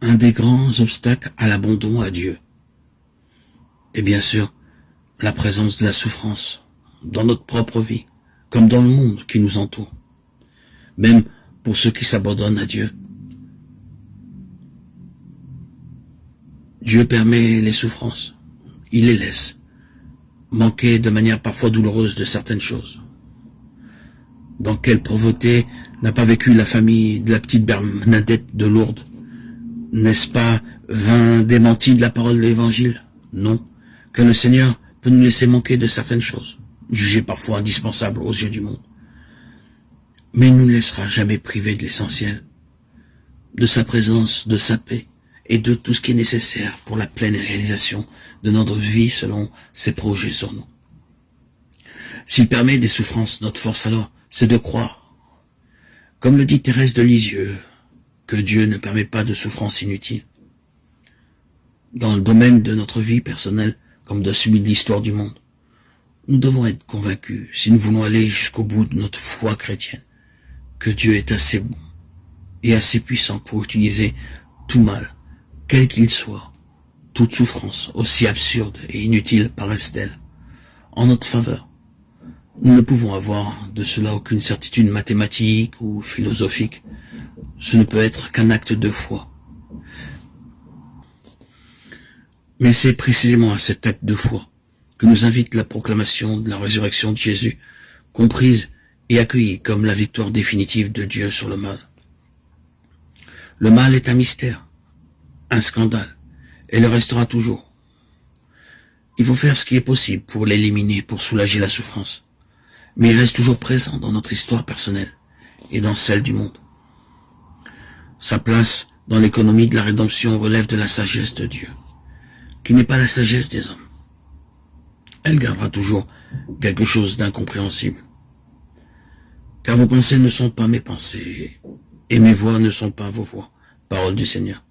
un des grands obstacles à l'abandon à Dieu. Et bien sûr, la présence de la souffrance dans notre propre vie, comme dans le monde qui nous entoure. Même pour ceux qui s'abandonnent à Dieu. Dieu permet les souffrances. Il les laisse. Manquer de manière parfois douloureuse de certaines choses. Dans quelle pauvreté n'a pas vécu la famille de la petite Bernadette de Lourdes? N'est-ce pas vain démenti de la parole de l'Évangile? Non, que le Seigneur peut nous laisser manquer de certaines choses, jugées parfois indispensables aux yeux du monde. Mais il ne nous laissera jamais privés de l'essentiel, de sa présence, de sa paix, et de tout ce qui est nécessaire pour la pleine réalisation de notre vie selon ses projets sur nous. S'il permet des souffrances, notre force alors, c'est de croire, comme le dit Thérèse de Lisieux, que Dieu ne permet pas de souffrances inutiles. Dans le domaine de notre vie personnelle, comme dans celui de l'histoire du monde, nous devons être convaincus, si nous voulons aller jusqu'au bout de notre foi chrétienne, que Dieu est assez bon et assez puissant pour utiliser tout mal, quel qu'il soit, toute souffrance, aussi absurde et inutile paraisse-t-elle, en notre faveur. Nous ne pouvons avoir de cela aucune certitude mathématique ou philosophique. Ce ne peut être qu'un acte de foi. Mais c'est précisément à cet acte de foi que nous invite la proclamation de la résurrection de Jésus, comprise et accueillie comme la victoire définitive de Dieu sur le mal. Le mal est un mystère, un scandale, et le restera toujours. Il faut faire ce qui est possible pour l'éliminer, pour soulager la souffrance. Mais il reste toujours présent dans notre histoire personnelle et dans celle du monde. Sa place dans l'économie de la rédemption relève de la sagesse de Dieu, qui n'est pas la sagesse des hommes. Elle gardera toujours quelque chose d'incompréhensible. Car vos pensées ne sont pas mes pensées, et mes voix ne sont pas vos voix, parole du Seigneur.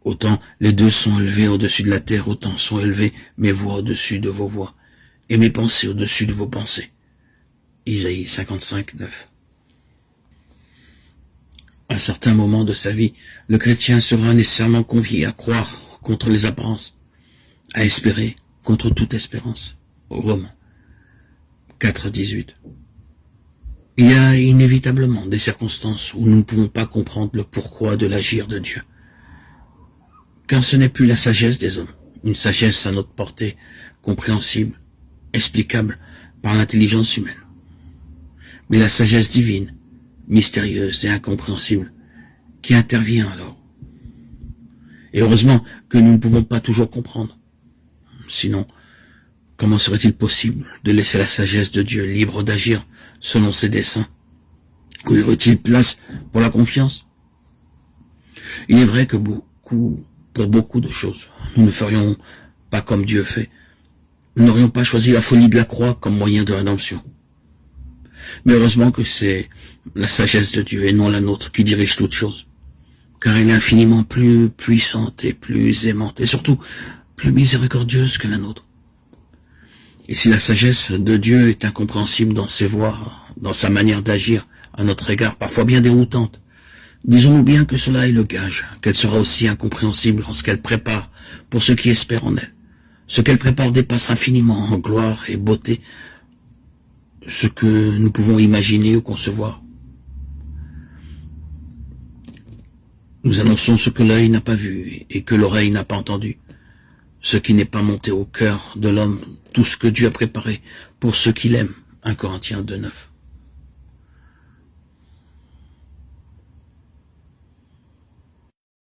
Autant les deux sont élevés au-dessus de la terre, autant sont élevées mes voix au-dessus de vos voix, et mes pensées au-dessus de vos pensées. Isaïe 55, 9. À certains moments de sa vie, le chrétien sera nécessairement convié à croire contre les apparences, à espérer contre toute espérance. Romains 4, 18. Il y a inévitablement des circonstances où nous ne pouvons pas comprendre le pourquoi de l'agir de Dieu. Car ce n'est plus la sagesse des hommes, une sagesse à notre portée, compréhensible, explicable par l'intelligence humaine, mais la sagesse divine, mystérieuse et incompréhensible, qui intervient alors. Et heureusement que nous ne pouvons pas toujours comprendre. Sinon, comment serait-il possible de laisser la sagesse de Dieu libre d'agir selon ses desseins? Où y aurait-il place pour la confiance? Il est vrai que pour beaucoup de choses, nous ne ferions pas comme Dieu fait. Nous n'aurions pas choisi la folie de la croix comme moyen de rédemption. Mais heureusement que c'est la sagesse de Dieu et non la nôtre qui dirige toutes choses, car elle est infiniment plus puissante et plus aimante, et surtout plus miséricordieuse que la nôtre. Et si la sagesse de Dieu est incompréhensible dans ses voies, dans sa manière d'agir à notre égard, parfois bien déroutante, disons-nous bien que cela est le gage qu'elle sera aussi incompréhensible en ce qu'elle prépare pour ceux qui espèrent en elle. Ce qu'elle prépare dépasse infiniment en gloire et beauté ce que nous pouvons imaginer ou concevoir. Nous annonçons ce que l'œil n'a pas vu et que l'oreille n'a pas entendu, ce qui n'est pas monté au cœur de l'homme, tout ce que Dieu a préparé pour ceux qui l'aiment. 1 Corinthiens 2, 9.